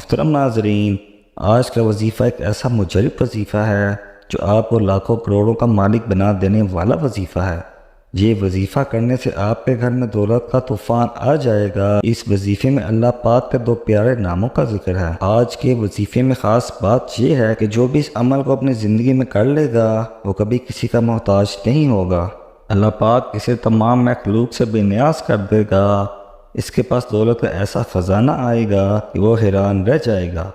محترم ناظرین، آج کا وظیفہ ایک ایسا مجرب وظیفہ ہے جو آپ کو لاکھوں کروڑوں کا مالک بنا دینے والا وظیفہ ہے۔ یہ وظیفہ کرنے سے آپ کے گھر میں دولت کا طوفان آ جائے گا۔ اس وظیفے میں اللہ پاک کے دو پیارے ناموں کا ذکر ہے۔ آج کے وظیفے میں خاص بات یہ ہے کہ جو بھی اس عمل کو اپنی زندگی میں کر لے گا وہ کبھی کسی کا محتاج نہیں ہوگا۔ اللہ پاک اسے تمام مخلوق سے بے نیاز کر دے گا۔ اس کے پاس دولت کا ایسا خزانہ آئے گا کہ وہ حیران رہ جائے گا۔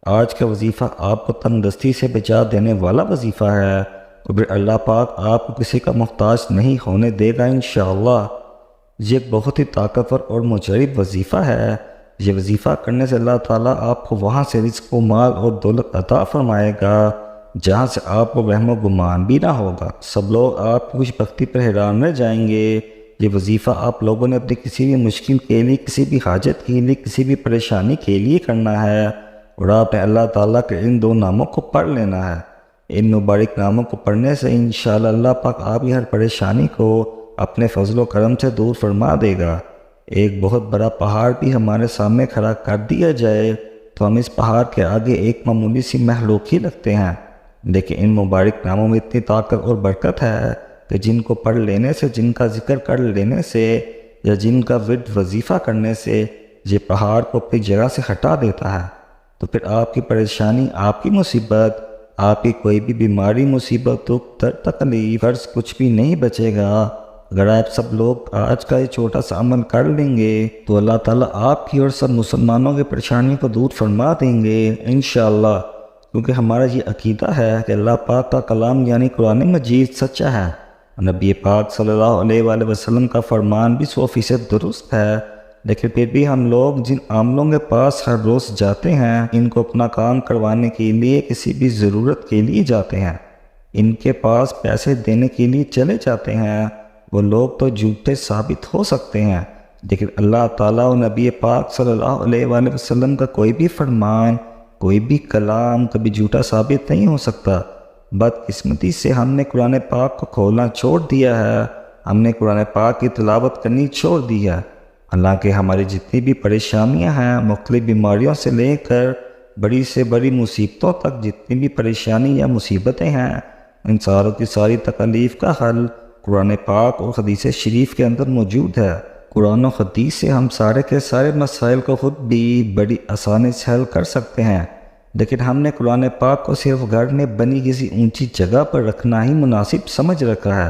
آج کا وظیفہ آپ کو تندرستی سے بچا دینے والا وظیفہ ہے، اور پھر اللہ پاک آپ کو کسی کا محتاج نہیں ہونے دے گا انشاءاللہ۔ یہ ایک بہت ہی طاقتور اور مجرب وظیفہ ہے۔ یہ وظیفہ کرنے سے اللہ تعالیٰ آپ کو وہاں سے رزق و مال اور دولت عطا فرمائے گا جہاں سے آپ کو وہم و گمان بھی نہ ہوگا۔ سب لوگ آپ کی خوش بختی پر حیران رہ جائیں گے۔ یہ وظیفہ آپ لوگوں نے اپنی کسی بھی مشکل کے لیے، کسی بھی حاجت کے لیے، کسی بھی پریشانی کے لیے کرنا ہے، اور آپ نے اللہ تعالیٰ کے ان دو ناموں کو پڑھ لینا ہے۔ ان مبارک ناموں کو پڑھنے سے انشاءاللہ اللہ پاک آپ کی ہر پریشانی کو اپنے فضل و کرم سے دور فرما دے گا۔ ایک بہت بڑا پہاڑ بھی ہمارے سامنے کھڑا کر دیا جائے تو ہم اس پہاڑ کے آگے ایک معمولی سی مخلوق ہی لگتے ہیں، لیکن ان مبارک ناموں میں اتنی طاقت اور برکت ہے کہ جن کو پڑھ لینے سے، جن کا ذکر کر لینے سے، یا جن کا ورد وظیفہ کرنے سے یہ پہاڑ کو اپنی جگہ سے ہٹا دیتا ہے۔ تو پھر آپ کی پریشانی، آپ کی مصیبت، آپ کی کوئی بھی بیماری، مصیبت، دکھ، درد، تکلیف، قرض کچھ بھی نہیں بچے گا۔ اگر آپ سب لوگ آج کا یہ چھوٹا سا عمل کر لیں گے تو اللہ تعالیٰ آپ کی اور سب مسلمانوں کی پریشانی کو دور فرما دیں گے انشاءاللہ، کیونکہ ہمارا یہ عقیدہ ہے کہ اللہ پاک کا کلام یعنی قرآن مجید سچا ہے۔ نبی پاک صلی اللہ علیہ وآلہ وسلم کا فرمان بھی 100% درست ہے، لیکن پھر بھی ہم لوگ جن عاملوں کے پاس ہر روز جاتے ہیں، ان کو اپنا کام کروانے کے لیے، کسی بھی ضرورت کے لیے جاتے ہیں، ان کے پاس پیسے دینے کے لیے چلے جاتے ہیں، وہ لوگ تو جھوٹے ثابت ہو سکتے ہیں، لیکن اللہ تعالیٰ و نبی پاک صلی اللہ علیہ وآلہ وسلم کا کوئی بھی فرمان، کوئی بھی کلام کبھی جھوٹا ثابت نہیں ہو سکتا۔ بدقسمتی سے ہم نے قرآن پاک کو کھولنا چھوڑ دیا ہے، ہم نے قرآن پاک کی تلاوت کرنی چھوڑ دی ہے۔ حالانکہ ہماری جتنی بھی پریشانیاں ہیں، مختلف بیماریوں سے لے کر بڑی سے بڑی مصیبتوں تک جتنی بھی پریشانی یا مصیبتیں ہیں، ان ساروں کی ساری تکلیف کا حل قرآن پاک اور حدیث شریف کے اندر موجود ہے۔ قرآن و حدیث سے ہم سارے کے سارے مسائل کو خود بھی بڑی آسانی سے حل کر سکتے ہیں، لیکن ہم نے قرآن پاک کو صرف گھر میں بنی کسی اونچی جگہ پر رکھنا ہی مناسب سمجھ رکھا ہے،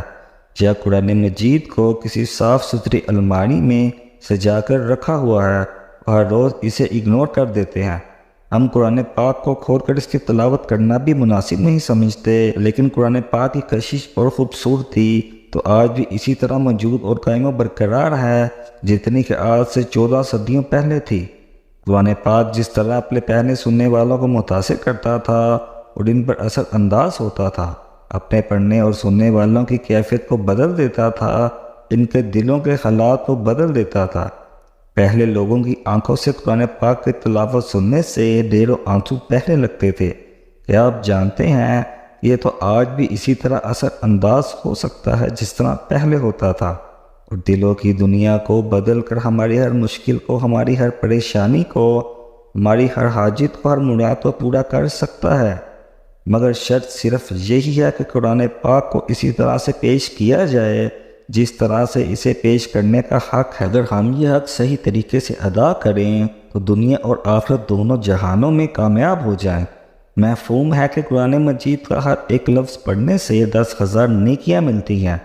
یا قرآن مجید کو کسی صاف ستھری الماری میں سجا کر رکھا ہوا ہے اور ہر روز اسے اگنور کر دیتے ہیں۔ ہم قرآن پاک کو کھول کر اس کی تلاوت کرنا بھی مناسب نہیں سمجھتے، لیکن قرآن پاک کی کشش اور خوبصورتی تو آج بھی اسی طرح موجود اور قائم و برقرار ہے جتنی کہ آج سے 14 صدیوں پہلے تھی۔ قرآن پاک جس طرح اپنے پہلے سننے والوں کو متاثر کرتا تھا اور ان پر اثر انداز ہوتا تھا، اپنے پڑھنے اور سننے والوں کی کیفیت کو بدل دیتا تھا، ان کے دلوں کے حالات کو بدل دیتا تھا۔ پہلے لوگوں کی آنکھوں سے قرآن پاک کی تلاوت سننے سے ڈھیروں آنسو بہنے لگتے تھے۔ کیا آپ جانتے ہیں یہ تو آج بھی اسی طرح اثر انداز ہو سکتا ہے جس طرح پہلے ہوتا تھا، اور دلوں کی دنیا کو بدل کر ہماری ہر مشکل کو، ہماری ہر پریشانی کو، ہماری ہر حاجت کو، ہر مراد کو پورا کر سکتا ہے۔ مگر شرط صرف یہی ہے کہ قرآن پاک کو اسی طرح سے پیش کیا جائے جس طرح سے اسے پیش کرنے کا حق ہے۔ اگر ہم یہ حق صحیح طریقے سے ادا کریں تو دنیا اور آخرت دونوں جہانوں میں کامیاب ہو جائیں۔ مفہوم ہے کہ قرآن مجید کا ہر ایک لفظ پڑھنے سے 10,000 نیکیاں ملتی ہیں،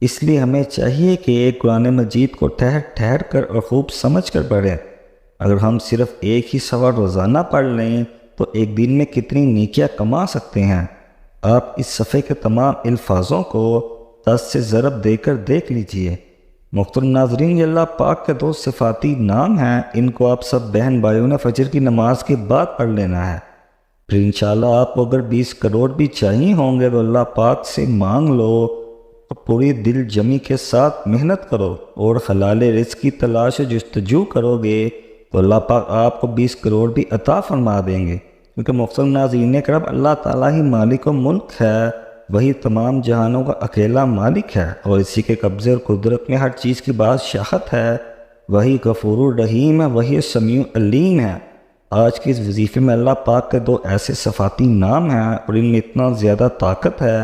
اس لیے ہمیں چاہیے کہ قرآن مجید کو ٹھہر ٹھہر کر اور خوب سمجھ کر پڑھیں۔ اگر ہم صرف ایک ہی صفحہ روزانہ پڑھ لیں تو ایک دن میں کتنی نیکیاں کما سکتے ہیں۔ آپ اس صفحے کے تمام الفاظوں کو 10 سے ضرب دے کر دیکھ لیجئے۔ محترم ناظرین، یہ اللہ پاک کے دو صفاتی نام ہیں، ان کو آپ سب بہن بھائیوں نے فجر کی نماز کے بعد پڑھ لینا ہے۔ پھر انشاءاللہ آپ کو اگر 20 کروڑ بھی چاہیے ہوں گے تو اللہ پاک سے مانگ لو، تو پوری دل جمی کے ساتھ محنت کرو اور حلال رزق کی تلاش و جستجو کرو گے تو اللہ پاک آپ کو 20 کروڑ بھی عطا فرما دیں گے، کیونکہ محترم ناظرین کرام، اللہ تعالیٰ ہی مالک و ملک ہے، وہی تمام جہانوں کا اکیلا مالک ہے، اور اسی کے قبضے اور قدرت میں ہر چیز کی بادشاہت ہے، وہی غفور الرحیم ہے، وہی سمیع علیم ہے۔ آج کے اس وظیفے میں اللہ پاک کے 2 ایسے صفاتی نام ہیں اور ان میں اتنا زیادہ طاقت ہے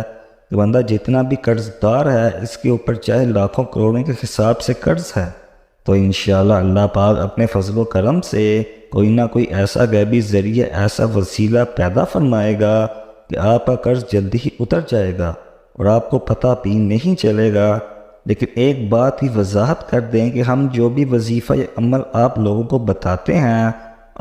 کہ بندہ جتنا بھی قرض دار ہے اس کے اوپر چاہے لاکھوں کروڑوں کے حساب سے قرض ہے تو انشاءاللہ اللہ پاک اپنے فضل و کرم سے کوئی نہ کوئی ایسا غیبی ذریعہ، ایسا وسیلہ پیدا فرمائے گا کہ آپ کا قرض جلدی ہی اتر جائے گا اور آپ کو پتہ بھی نہیں چلے گا۔ لیکن ایک بات ہی وضاحت کر دیں کہ ہم جو بھی وظیفہ یا عمل آپ لوگوں کو بتاتے ہیں،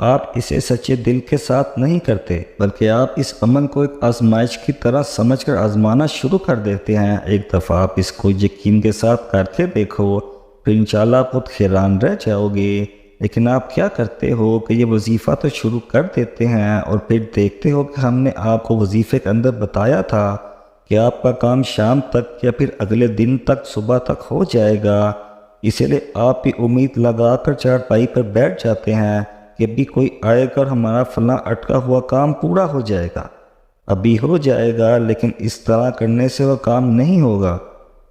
آپ اسے سچے دل کے ساتھ نہیں کرتے، بلکہ آپ اس عمل کو ایک آزمائش کی طرح سمجھ کر آزمانا شروع کر دیتے ہیں۔ ایک دفعہ آپ اس کو یقین کے ساتھ کر کے دیکھو، پھر انشاءاللہ آپ خود حیران رہ جاؤ گے۔ لیکن آپ کیا کرتے ہو کہ یہ وظیفہ تو شروع کر دیتے ہیں اور پھر دیکھتے ہو کہ ہم نے آپ کو وظیفے کے اندر بتایا تھا کہ آپ کا کام شام تک یا پھر اگلے دن تک صبح تک ہو جائے گا، اسی لیے آپ بھی امید لگا کر چارپائی پر بیٹھ جاتے ہیں کہ ابھی کوئی آئے گا اور ہمارا فلاں اٹکا ہوا کام پورا ہو جائے گا، ابھی ہو جائے گا۔ لیکن اس طرح کرنے سے وہ کام نہیں ہوگا،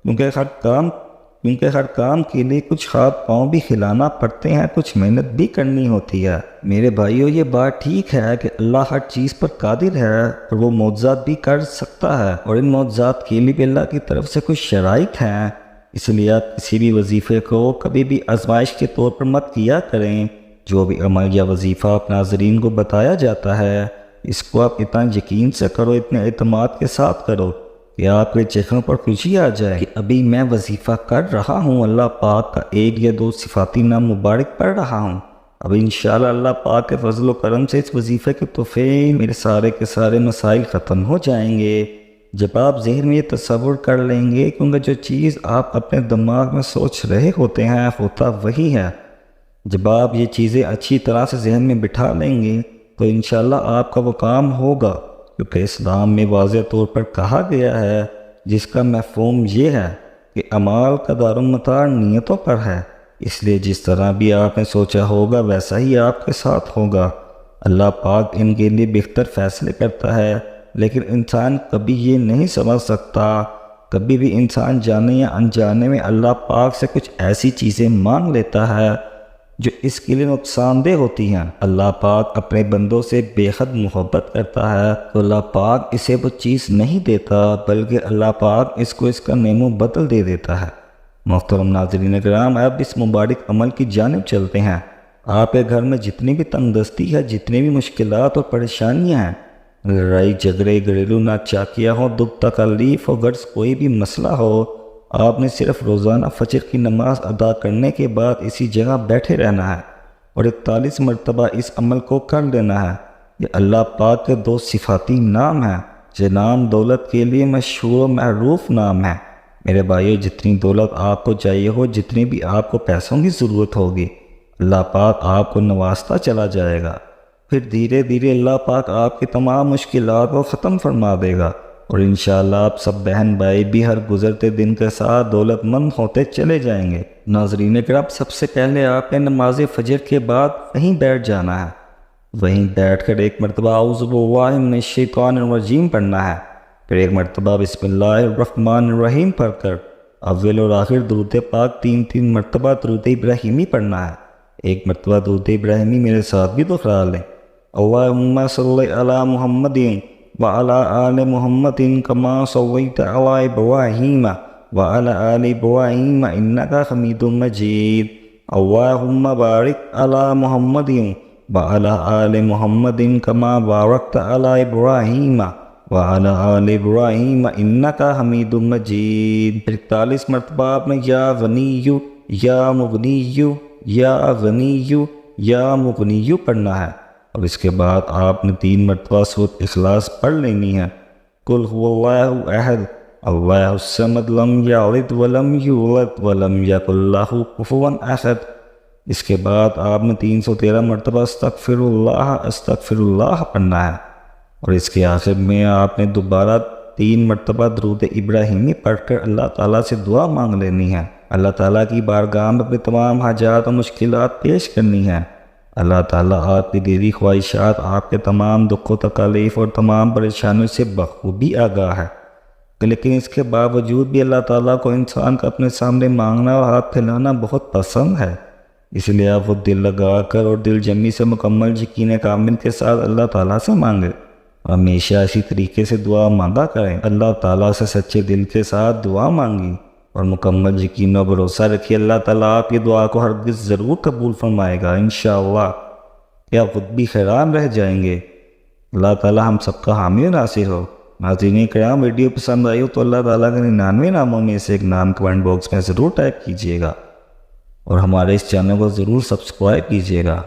کیونکہ ہر کام کے لیے کچھ ہاتھ پاؤں بھی ہلانا پڑتے ہیں، کچھ محنت بھی کرنی ہوتی ہے۔ میرے بھائیو، یہ بات ٹھیک ہے کہ اللہ ہر چیز پر قادر ہے اور وہ معجزات بھی کر سکتا ہے، اور ان معجزات کے لیے بھی اللہ کی طرف سے کچھ شرائط ہیں۔ اس لیے آپ کسی بھی وظیفے کو کبھی بھی آزمائش کے طور پر مت کیا کریں۔ جو بھی عمل یا وظیفہ آپ ناظرین کو بتایا جاتا ہے، اس کو آپ اتنا یقین سے کرو، اتنے اعتماد کے ساتھ کرو کہ آپ کے چہروں پر خوشی آ جائے کہ ابھی میں وظیفہ کر رہا ہوں، اللہ پاک کا 1 یا 2 صفاتی نام مبارک پڑھ رہا ہوں، اب انشاءاللہ اللہ پاک کے فضل و کرم سے اس وظیفے کے توفیق میرے سارے کے سارے مسائل ختم ہو جائیں گے۔ جب آپ ذہن میں یہ تصور کر لیں گے، کیونکہ جو چیز آپ اپنے دماغ میں سوچ رہے ہوتے ہیں ہوتا وہی ہے، جب آپ یہ چیزیں اچھی طرح سے ذہن میں بٹھا لیں گے تو انشاءاللہ آپ کا وہ کام ہوگا، کیونکہ اسلام میں واضح طور پر کہا گیا ہے، جس کا مفہوم یہ ہے کہ اعمال کا دارالمدار نیتوں پر ہے۔ اس لیے جس طرح بھی آپ نے سوچا ہوگا ویسا ہی آپ کے ساتھ ہوگا۔ اللہ پاک ان کے لیے بہتر فیصلے کرتا ہے، لیکن انسان کبھی یہ نہیں سمجھ سکتا۔ کبھی بھی انسان جانے یا انجانے میں اللہ پاک سے کچھ ایسی چیزیں مانگ لیتا ہے جو اس کے لیے نقصان دہ ہوتی ہیں۔ اللہ پاک اپنے بندوں سے بے حد محبت کرتا ہے تو اللہ پاک اسے وہ چیز نہیں دیتا، بلکہ اللہ پاک اس کو اس کا نعم و بدل دے دیتا ہے۔ محترم ناظرین کرام، اب اس مبارک عمل کی جانب چلتے ہیں۔ آپ کے گھر میں جتنی بھی تنگ دستی ہے، جتنی بھی مشکلات اور پریشانیاں ہیں، لڑائی جھگڑے، گھریلو ناچاکیاں ہو، دکھ تکلیف ہو، غرض کوئی بھی مسئلہ ہو، آپ نے صرف روزانہ فجر کی نماز ادا کرنے کے بعد اسی جگہ بیٹھے رہنا ہے اور 41 مرتبہ اس عمل کو کر لینا ہے۔ یہ اللہ پاک کے 2 صفاتی نام ہیں، جو نام دولت کے لیے مشہور و معروف نام ہے۔ میرے بھائیو، جتنی دولت آپ کو چاہیے ہو، جتنی بھی آپ کو پیسوں کی ضرورت ہوگی، اللہ پاک آپ کو نوازتا چلا جائے گا۔ پھر دھیرے دھیرے اللہ پاک آپ کی تمام مشکلات کو ختم فرما دے گا، اور انشاءاللہ آپ سب بہن بھائی بھی ہر گزرتے دن کے ساتھ دولت مند ہوتے چلے جائیں گے۔ ناظرین کرام، سب سے پہلے آپ نے نماز فجر کے بعد وہیں بیٹھ جانا ہے، وہیں بیٹھ کر 1 مرتبہ اعوذ باللہ من الشیطان الرجیم پڑھنا ہے، پھر 1 مرتبہ بسم اللہ الرحمن الرحیم پڑھ کر اول اور آخر درود پاک 3 مرتبہ درود ابراہیمی پڑھنا ہے۔ 1 مرتبہ درود ابراہیمی میرے ساتھ بھی دہرا لیں۔ اللہم صلی علی محمد وعلی آل محمد کما صلیت علی ابراہیم وعلی آل ابراہیم انکا حمید مجید۔ اللہم بارک علی محمد وعلی آل محمد کما بارکت علی ابراہیم وعلی آل ابراہیم انکا حمید مجید۔ 41 مرتبہ آپ نے یا غنی یا مغنی یا غنی یا مغنی پڑھنا ہے، اور اس کے بعد آپ نے 3 مرتبہ سورۃ اخلاص پڑھ لینی ہے۔ قل هو اللہ احد اللہ الصمد لم یلد ولم یولد ولم یکن لہ کفوا احد۔ اس کے بعد آپ نے 313 مرتبہ استغفر اللہ پڑھنا ہے، اور اس کے آخر میں آپ نے دوبارہ 3 مرتبہ درود ابراہیمی پڑھ کر اللہ تعالیٰ سے دعا مانگ لینی ہے۔ اللہ تعالیٰ کی بارگاہ میں اپنے تمام حاجات اور مشکلات پیش کرنی ہیں۔ اللہ تعالیٰ آپ کی دلی خواہشات، آپ کے تمام دکھ و تکلیف اور تمام پریشانیوں سے بخوبی آگاہ ہے، لیکن اس کے باوجود بھی اللہ تعالیٰ کو انسان کا اپنے سامنے مانگنا اور ہاتھ پھیلانا بہت پسند ہے۔ اس لیے آپ وہ دل لگا کر اور دل جمی سے مکمل یقین کامل کے ساتھ اللہ تعالیٰ سے مانگے، ہمیشہ اسی طریقے سے دعا مانگا کریں، اللہ تعالیٰ سے سچے دل کے ساتھ دعا مانگی اور مکمل یقین و بھروسہ رکھیے اللہ تعالیٰ آپ کی دعا کو ہرگز ضرور قبول فرمائے گا انشاءاللہ، کہ آپ خود بھی حیران رہ جائیں گے۔ اللہ تعالیٰ ہم سب کا حامی و ناصر ہو۔ ناظرین کرام، ویڈیو پسند آئی ہو تو اللہ تعالیٰ کے 99 ناموں میں سے ایک نام کمنٹ باکس میں ضرور ٹائپ کیجیے گا اور ہمارے اس چینل کو ضرور سبسکرائب کیجیے گا۔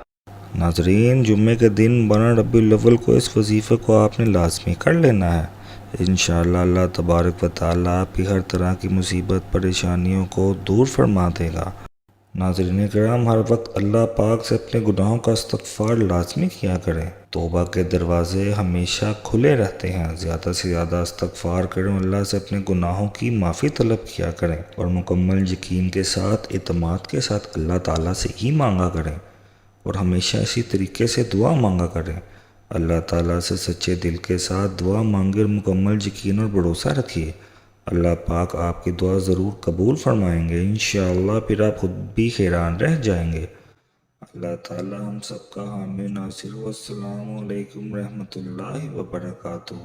ناظرین، جمعے کے دن 12 ربیع الاول کو اس وظیفے کو آپ نے لازمی کر لینا ہے، انشاءاللہ اللہ تبارک و تعالیٰ آپ کی ہر طرح کی مصیبت پریشانیوں کو دور فرما دے گا۔ ناظرین کرام، ہر وقت اللہ پاک سے اپنے گناہوں کا استغفار لازمی کیا کریں، توبہ کے دروازے ہمیشہ کھلے رہتے ہیں، زیادہ سے زیادہ استغفار کریں، اللہ سے اپنے گناہوں کی معافی طلب کیا کریں اور مکمل یقین کے ساتھ اعتماد کے ساتھ اللہ تعالیٰ سے ہی مانگا کریں اور ہمیشہ اسی طریقے سے دعا مانگا کریں۔ اللہ تعالیٰ سے سچے دل کے ساتھ دعا مانگے اور مکمل یقین اور بھروسہ رکھیے، اللہ پاک آپ کی دعا ضرور قبول فرمائیں گے انشاءاللہ، پھر آپ خود بھی حیران رہ جائیں گے۔ اللہ تعالیٰ ہم سب کا حامی و ناصر ہو۔ السلام علیکم رحمۃ اللہ وبرکاتہ۔